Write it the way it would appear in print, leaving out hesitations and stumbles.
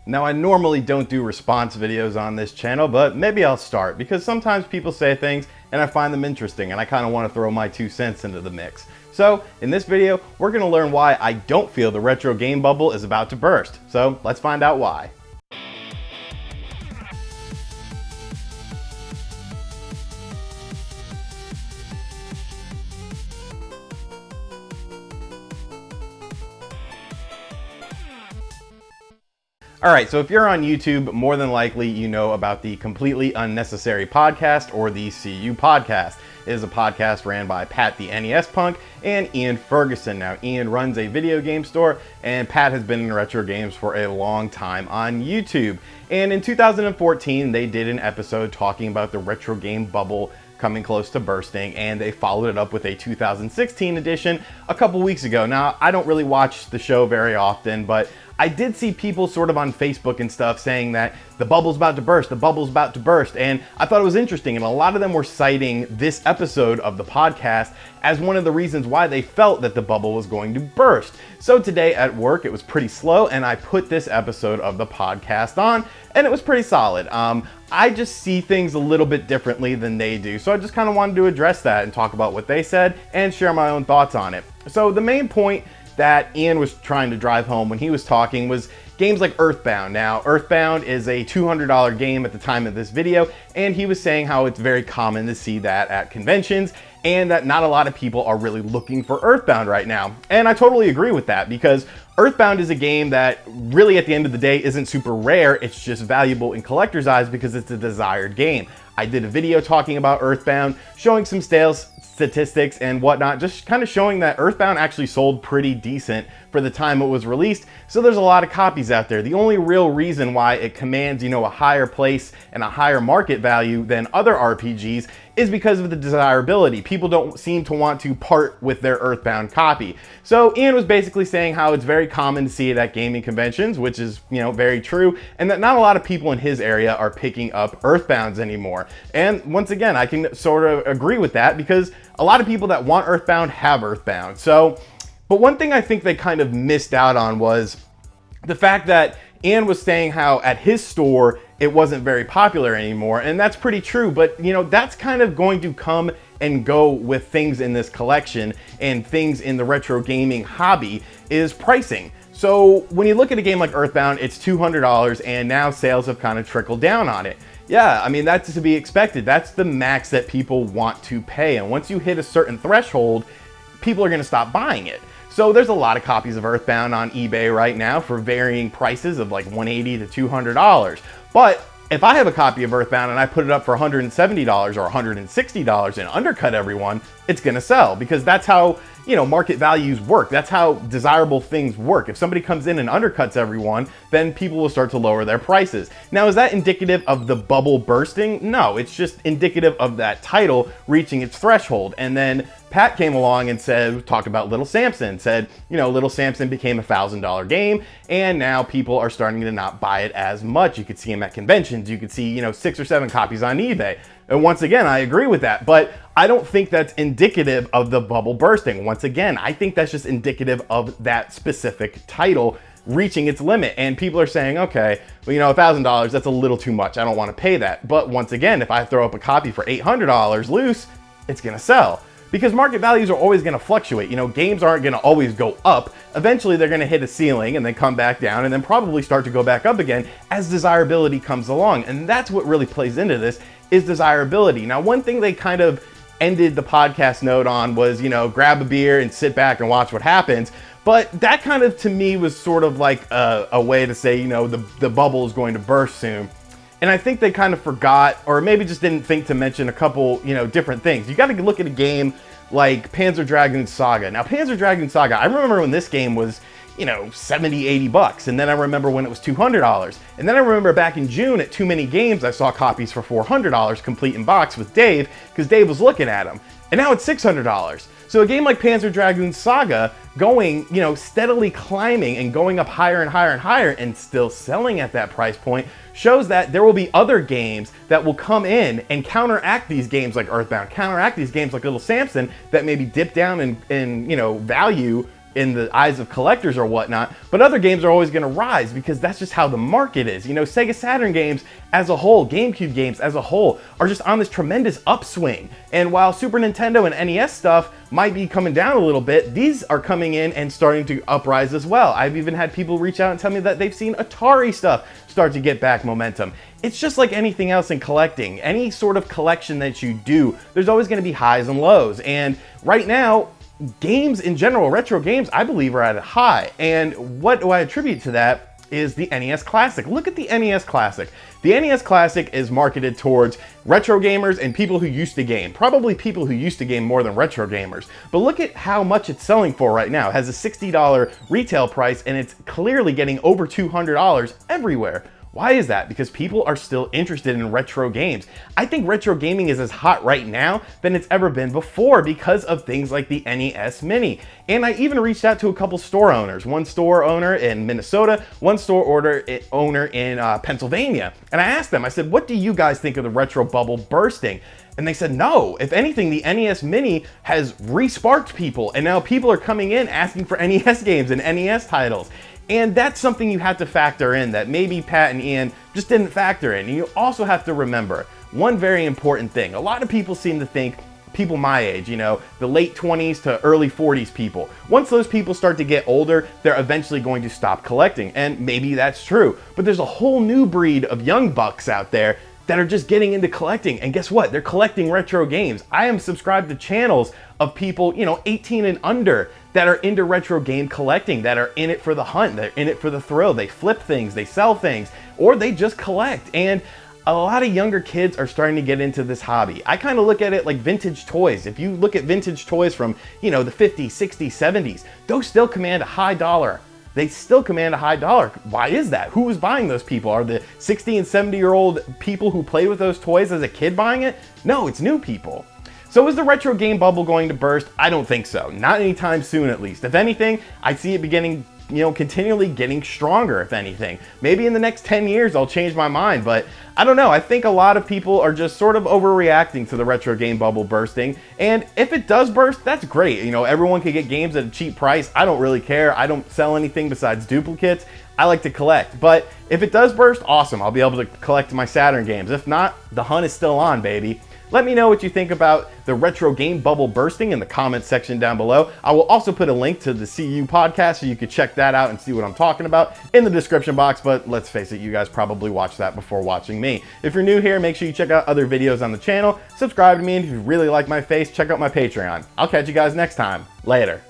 Now, I normally don't do response videos on this channel, but maybe I'll start because sometimes people say things and I find them interesting and I kind of want to throw my 2 cents into the mix. So in this video, we're going to learn why I don't feel the retro game bubble is about to burst. So let's find out why. Alright, so if you're on YouTube, more than likely you know about the Completely Unnecessary Podcast, or the CUPodcast. It is a podcast ran by Pat the NES Punk and Ian Ferguson. Now, Ian runs a video game store, and Pat has been in retro games for a long time on YouTube. And in 2014, they did an episode talking about the retro game bubble coming close to bursting, and they followed it up with a 2016 edition a couple weeks ago. Now, I don't really watch the show very often, but I did see people sort of on Facebook and stuff saying that the bubble's about to burst, the bubble's about to burst, and I thought it was interesting, and a lot of them were citing this episode of the podcast as one of the reasons why they felt that the bubble was going to burst. So today at work, it was pretty slow, and I put this episode of the podcast on, and it was pretty solid. I just see things a little bit differently than they do, so I just kind of wanted to address that and talk about what they said and share my own thoughts on it. So the main point that Ian was trying to drive home when he was talking was games like Earthbound. Now, Earthbound is a $200 game at the time of this video, and he was saying how it's very common to see that at conventions and that not a lot of people are really looking for Earthbound right now. And I totally agree with that, because Earthbound is a game that really at the end of the day isn't super rare, it's just valuable in collector's eyes because it's a desired game. I did a video talking about Earthbound, showing some sales statistics and whatnot, just kind of showing that Earthbound actually sold pretty decent for the time it was released. So there's a lot of copies out there. The only real reason why it commands, a higher place and a higher market value than other RPGs is because of the desirability. People don't seem to want to part with their Earthbound copy. So Ian was basically saying how it's very common to see it at gaming conventions, which is, very true, and that not a lot of people in his area are picking up Earthbounds anymore. And once again, I can sort of agree with that because a lot of people that want Earthbound have Earthbound. But one thing I think they kind of missed out on was the fact that Ian was saying how at his store it wasn't very popular anymore, and that's pretty true, but that's kind of going to come and go with things in this collection and things in the retro gaming hobby is pricing. So when you look at a game like Earthbound, it's $200 and now sales have kind of trickled down on it. Yeah, I mean, that's to be expected. That's the max that people want to pay, and once you hit a certain threshold, people are going to stop buying it. So there's a lot of copies of Earthbound on eBay right now for varying prices of like $180 to $200. But if I have a copy of Earthbound and I put it up for $170 or $160 and undercut everyone, it's gonna sell, because that's how, market values work. That's how desirable things work. If somebody comes in and undercuts everyone, then people will start to lower their prices. Now, is that indicative of the bubble bursting? No, it's just indicative of that title reaching its threshold. And then Pat came along and talked about Little Samson, said, Little Samson became a $1,000 game, and now people are starting to not buy it as much. You could see him at conventions. You could see, 6 or 7 copies on eBay. And once again, I agree with that, but I don't think that's indicative of the bubble bursting. Once again, I think that's just indicative of that specific title reaching its limit. And people are saying, okay, well, $1,000, that's a little too much. I don't want to pay that. But once again, if I throw up a copy for $800 loose, it's going to sell. Because market values are always going to fluctuate. Games aren't going to always go up. Eventually, they're going to hit a ceiling and then come back down and then probably start to go back up again as desirability comes along. And that's what really plays into this, is desirability. Now, one thing they kind of ended the podcast note on was, grab a beer and sit back and watch what happens. But that kind of, to me, was sort of like a way to say, the bubble is going to burst soon. And I think they kind of forgot, or maybe just didn't think to mention a couple, different things. You got to look at a game like Panzer Dragoon Saga. Now, Panzer Dragoon Saga, I remember when this game was, $70, $80. And then I remember when it was $200. And then I remember back in June at Too Many Games, I saw copies for $400 complete in box with Dave, because Dave was looking at them. And now it's $600. So a game like Panzer Dragoon Saga going, steadily climbing and going up higher and higher and higher and still selling at that price point shows that there will be other games that will come in and counteract these games like Earthbound, counteract these games like Little Samson that maybe dip down in value in the eyes of collectors or whatnot, but other games are always going to rise because that's just how the market is. You know, Sega Saturn games as a whole, GameCube games as a whole are just on this tremendous upswing. And while Super Nintendo and NES stuff might be coming down a little bit, these are coming in and starting to uprise as well. I've even had people reach out and tell me that they've seen Atari stuff start to get back momentum. It's just like anything else in collecting. Any sort of collection that you do, there's always going to be highs and lows. And right now, games in general, retro games, I believe are at a high. And what do I attribute to that is the NES Classic. Look at the NES Classic. The NES Classic is marketed towards retro gamers and people who used to game. Probably people who used to game more than retro gamers. But look at how much it's selling for right now. It has a $60 retail price and it's clearly getting over $200 everywhere. Why is that? Because people are still interested in retro games. I think retro gaming is as hot right now than it's ever been before because of things like the NES Mini. And I even reached out to a couple store owners, one store owner in Minnesota, one store owner in Pennsylvania. And I asked them, I said, what do you guys think of the retro bubble bursting? And they said, no, if anything, the NES Mini has re-sparked people. And now people are coming in asking for NES games and NES titles. And that's something you have to factor in that maybe Pat and Ian just didn't factor in. And you also have to remember one very important thing. A lot of people seem to think, people my age, you know, the late 20s to early 40s people, once those people start to get older, they're eventually going to stop collecting. And maybe that's true. But there's a whole new breed of young bucks out there that are just getting into collecting. And guess what? They're collecting retro games. I am subscribed to channels of people, you know, 18 and under that are into retro game collecting, that are in it for the hunt, they're in it for the thrill. They flip things, they sell things, or they just collect. And a lot of younger kids are starting to get into this hobby. I kind of look at it like vintage toys. If you look at vintage toys from, you know, the 50s, 60s, 70s, those still command a high dollar. They still command a high dollar. Why is that? Who is buying those people? Are the 60 and 70-year-old people who played with those toys as a kid buying it? No, it's new people. So is the retro game bubble going to burst? I don't think so. Not anytime soon, at least. If anything, I see it beginning, you know, continually getting stronger, if anything. Maybe in the next 10 years, I'll change my mind, but I don't know. I think a lot of people are just sort of overreacting to the retro game bubble bursting. And if it does burst, that's great. You know, everyone can get games at a cheap price. I don't really care. I don't sell anything besides duplicates. I like to collect. But if it does burst, awesome. I'll be able to collect my Saturn games. If not, the hunt is still on, baby. Let me know what you think about the retro game bubble bursting in the comments section down below. I will also put a link to the CUPodcast so you can check that out and see what I'm talking about in the description box, but let's face it, you guys probably watched that before watching me. If you're new here, make sure you check out other videos on the channel, subscribe to me, and if you really like my face, check out my Patreon. I'll catch you guys next time. Later.